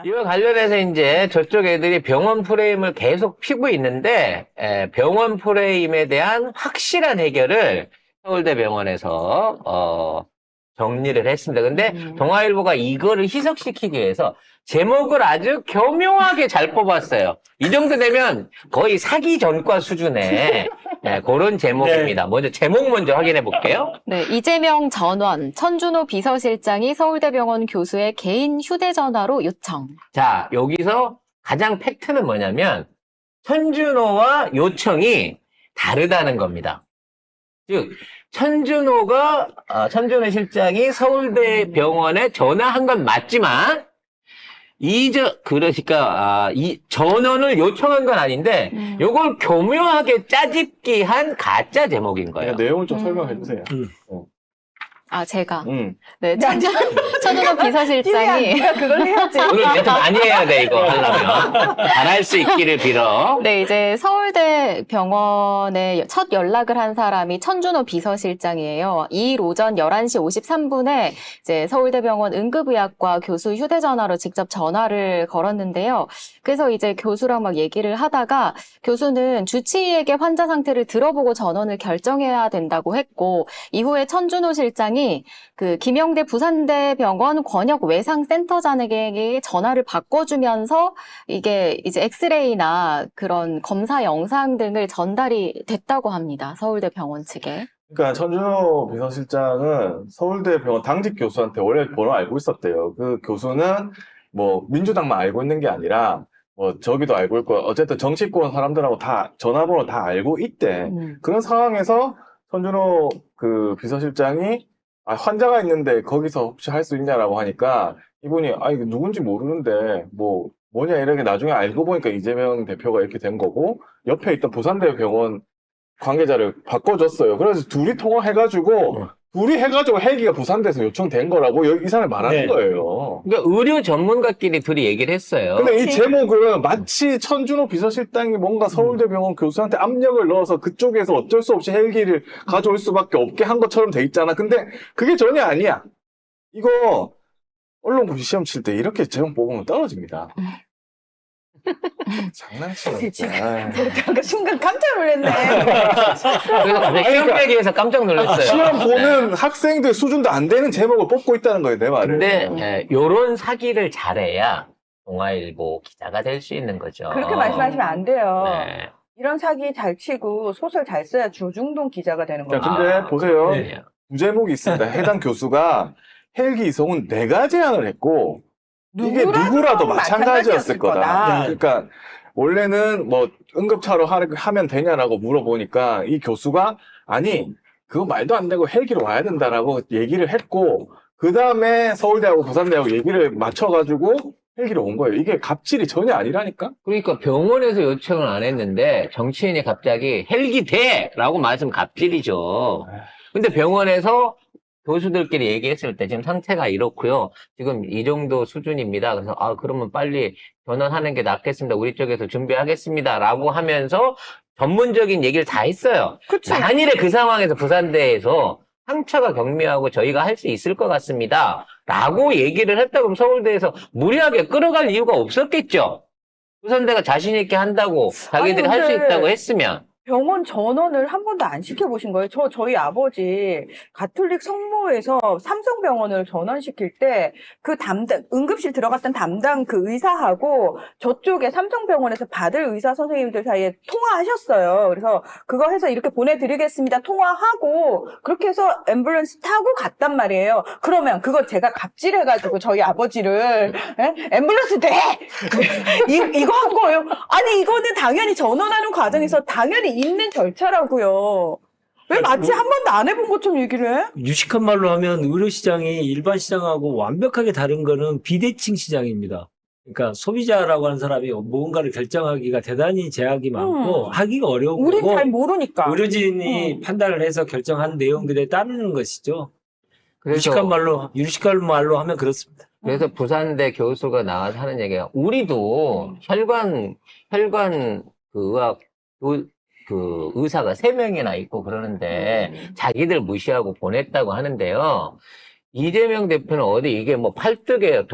이와 관련해서 이제 저쪽 애들이 병원 프레임을 계속 피고 있는데, 병원 프레임에 대한 확실한 해결을 서울대병원에서, 정리를 했습니다. 근데 동아일보가 이거를 희석시키기 위해서 제목을 아주 교묘하게 잘 뽑았어요. 이 정도 되면 거의 사기 전과 수준의 그런 제목입니다. 먼저 제목 먼저 확인해 볼게요. 네, 이재명 전원, 천준호 비서실장이 서울대병원 교수의 개인 휴대전화로 요청. 자, 여기서 가장 팩트는 뭐냐면 천준호와 요청이 다르다는 겁니다. 즉, 천준호 실장이 서울대병원에 전화한 건 맞지만, 그러니까, 이 전원을 요청한 건 아닌데, 요걸 교묘하게 짜집기한 가짜 제목인 거예요. 내용을 좀 설명해 주세요. 제가. 네, 천준호 비서실장이. 그걸 해야지. 오늘 멘트 많이 해야 돼, 이거 하려면. 잘할 수 있기를 빌어. 네, 이제 서울대병원에 첫 연락을 한 사람이 천준호 비서실장이에요. 2일 오전 11시 53분에 이제 서울대병원 응급의학과 교수 휴대전화로 직접 전화를 걸었는데요. 그래서 이제 교수랑 막 얘기를 하다가 교수는 주치의에게 환자 상태를 들어보고 전원을 결정해야 된다고 했고, 이후에 천준호 실장이 그 김영대 부산대병원 권역 외상센터장에게 전화를 바꿔주면서 이게 이제 엑스레이나 그런 검사 영상 등을 전달이 됐다고 합니다. 서울대병원 측에. 그러니까 천준호 비서실장은 서울대병원 당직 교수한테 원래 번호 알고 있었대요. 그 교수는 뭐 민주당만 알고 있는 게 아니라 뭐 저기도 알고 있고 어쨌든 정치권 사람들하고 다 전화번호 다 알고 있대. 그런 상황에서 천준호 그 비서실장이 환자가 있는데 거기서 혹시 할 수 있냐라고 하니까 이분이 이거 누군지 모르는데 뭐냐 이렇게 나중에 알고 보니까 이재명 대표가 이렇게 된 거고 옆에 있던 부산대병원 관계자를 바꿔줬어요. 그래서 둘이 통화해가지고 헬기가 부산대에서 요청된 거라고 이 사람이 말하는 거예요. 그러니까 의료 전문가끼리 둘이 얘기를 했어요. 근데 이 제목은 마치 천준호 비서실장이 뭔가 서울대병원 교수한테 압력을 넣어서 그쪽에서 어쩔 수 없이 헬기를 가져올 수밖에 없게 한 것처럼 돼 있잖아. 근데 그게 전혀 아니야. 이거 언론고시 시험 칠 때 이렇게 제목 뽑으면 떨어집니다. 장난치네. 그 순간 깜짝 놀랐네. 그래서 갑자기 시험 빼기에서 깜짝 놀랐어요. 시험 보는 학생들 수준도 안 되는 제목을 뽑고 있다는 거예요, 내 말을. 근데 요런 사기를 잘해야 동아일보 기자가 될 수 있는 거죠. 그렇게 말씀하시면 안 돼요. 네. 이런 사기 잘 치고 소설 잘 써야 조중동 기자가 되는 자, 거죠. 근데 보세요. 네. 부제목이 있습니다. 해당 교수가 헬기 이송은 내가 제안을 했고 이게 누구라도 마찬가지였을 거다. 그러니까 원래는 뭐 응급차로 하면 되냐라고 물어보니까 이 교수가 아니 그거 말도 안 되고 헬기로 와야 된다라고 얘기를 했고 그 다음에 서울대하고 부산대하고 얘기를 맞춰가지고 헬기로 온 거예요. 이게 갑질이 전혀 아니라니까? 그러니까 병원에서 요청을 안 했는데 정치인이 갑자기 헬기 돼! 라고 말하면 갑질이죠. 근데 병원에서 교수들끼리 얘기했을 때 지금 상태가 이렇고요. 지금 이 정도 수준입니다. 그래서 그러면 빨리 전환하는 게 낫겠습니다. 우리 쪽에서 준비하겠습니다. 라고 하면서 전문적인 얘기를 다 했어요. 그쵸. 만일에 그 상황에서 부산대에서 상처가 경미하고 저희가 할 수 있을 것 같습니다. 라고 얘기를 했다 그러면 서울대에서 무리하게 끌어갈 이유가 없었겠죠. 부산대가 자신 있게 한다고 자기들이 할 수 있다고 했으면. 병원 전원을 한 번도 안 시켜보신 거예요? 저희 아버지 가톨릭 성모에서 삼성병원을 전원시킬 때 그 응급실 들어갔던 담당 그 의사하고 저쪽에 삼성병원에서 받을 의사 선생님들 사이에 통화하셨어요. 그래서 그거 해서 이렇게 보내드리겠습니다. 통화하고 그렇게 해서 앰뷸런스 타고 갔단 말이에요. 그러면 그거 제가 갑질해가지고 저희 아버지를 앰뷸런스 돼! 이거 한 거예요. 아니 이거는 당연히 전원하는 과정에서 당연히 있는 절차라고요. 왜 마치 한 번도 안 해본 것처럼 얘기를 해? 유식한 말로 하면 의료시장이 일반 시장하고 완벽하게 다른 거는 비대칭 시장입니다. 그러니까 소비자라고 하는 사람이 무언가를 결정하기가 대단히 제약이 많고 하기가 어려운 우린 거고 잘 모르니까. 의료진이 판단을 해서 결정한 내용들에 따르는 것이죠. 그래서 유식한 말로 하면 그렇습니다. 그래서 부산대 교수가 나와서 하는 얘기가 우리도 혈관 그 의학 그 의사가 3명이나 있고 그러는데 자기들 무시하고 보냈다고 하는데요. 이재명 대표는 어디 이게 뭐 팔뚝에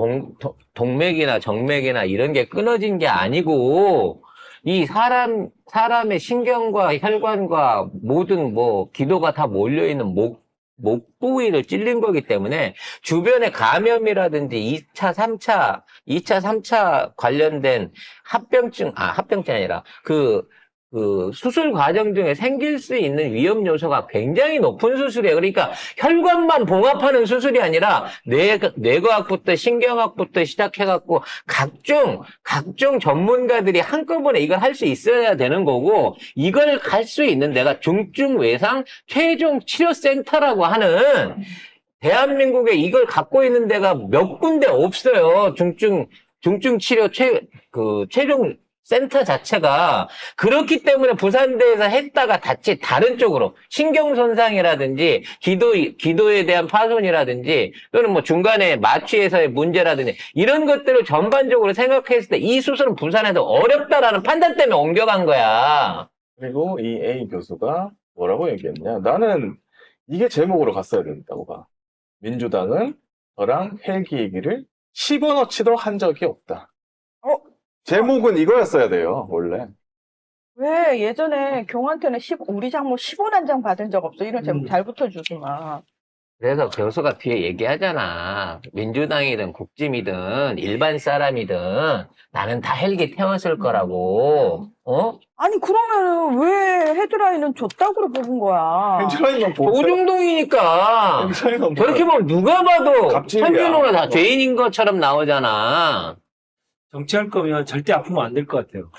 동맥이나 정맥이나 이런 게 끊어진 게 아니고, 이 사람의 신경과 혈관과 모든 뭐 기도가 다 몰려있는 목 부위를 찔린 거기 때문에 주변에 감염이라든지 2차, 3차 관련된 합병증이 아니라 그 수술 과정 중에 생길 수 있는 위험 요소가 굉장히 높은 수술이에요. 그러니까 혈관만 봉합하는 수술이 아니라 뇌과학부터 신경학부터 시작해갖고 각종 전문가들이 한꺼번에 이걸 할 수 있어야 되는 거고, 이걸 할 수 있는 데가 중증외상 최종 치료센터라고 하는, 대한민국에 이걸 갖고 있는 데가 몇 군데 없어요. 중증 치료 최종 센터 자체가. 그렇기 때문에 부산대에서 했다가 다른 쪽으로 신경손상이라든지 기도에 대한 파손이라든지 또는 뭐 중간에 마취에서의 문제라든지 이런 것들을 전반적으로 생각했을 때 이 수술은 부산에서 어렵다라는 판단 때문에 옮겨간 거야. 그리고 이 A 교수가 뭐라고 얘기했냐. 나는 이게 제목으로 갔어야 된다고 봐. 민주당은 저랑 헬기 얘기를 10원어치도 한 적이 없다. 제목은 이거였어야 돼요, 원래. 왜 예전에 경한테는 우리 장모 10원 한 장 받은 적 없어. 이런 제목 잘 붙여주더만. 그래서 교수가 뒤에 얘기하잖아. 민주당이든 국짐이든 일반 사람이든 나는 다 헬기 태웠을 거라고. 아니 그러면은 왜 헤드라인은 줬다고 뽑은 거야? 헤드라인만 보고. 조중동이니까. 헤드라인만 저렇게 보면 누가 봐도 갑질이야. 천준호가 다 죄인인 것처럼 나오잖아. 정치할 거면 절대 아프면 안 될 것 같아요.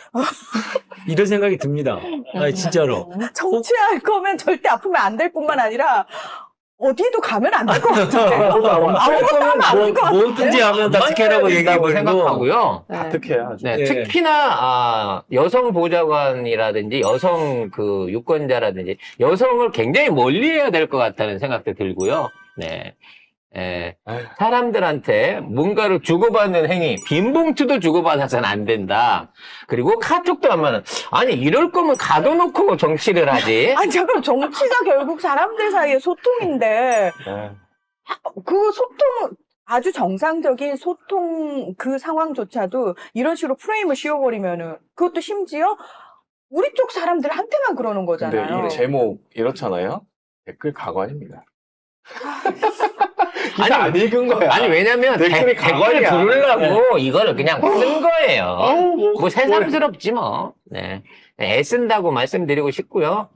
이런 생각이 듭니다. 아니, 진짜로. 정치할 거면 절대 아프면 안 될 뿐만 아니라 어디도 가면 안 될 것 같은데. 아무것도 하면 안될 것 같은데. 뭐든지 하면 다 특혜라고 얘기해버리고. 생각하고요. 다 특혜야, 아주. 네, 네. 특히나 여성 보좌관이라든지 여성 그 유권자라든지 여성을 굉장히 멀리해야 될 것 같다는 생각도 들고요. 네. 사람들한테 뭔가를 주고받는 행위, 빈 봉투도 주고받아서는 안 된다. 그리고 카톡도 하면, 아니, 이럴 거면 가둬놓고 정치를 하지. 아니 잠깐 정치가 결국 사람들 사이의 소통인데 네. 그 소통 아주 정상적인 소통 그 상황조차도 이런 식으로 프레임을 씌워버리면은 그것도 심지어 우리 쪽 사람들한테만 그러는 근데 거잖아요. 이 제목 이렇잖아요. 댓글 가관입니다. 기사 안 읽은 거야. 아니, 왜냐면 댓글이 댓글 가관이야. 부르려고 이거를 그냥 쓴 거예요. 아우, 뭐 새삼스럽지 뭐. 네. 애쓴다고 말씀드리고 싶고요.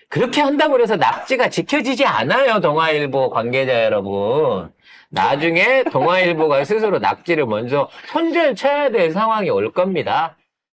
그렇게 한다고 해서 낙지가 지켜지지 않아요, 동아일보 관계자 여러분. 나중에 동아일보가 스스로 낙지를 먼저 손절 쳐야 될 상황이 올 겁니다.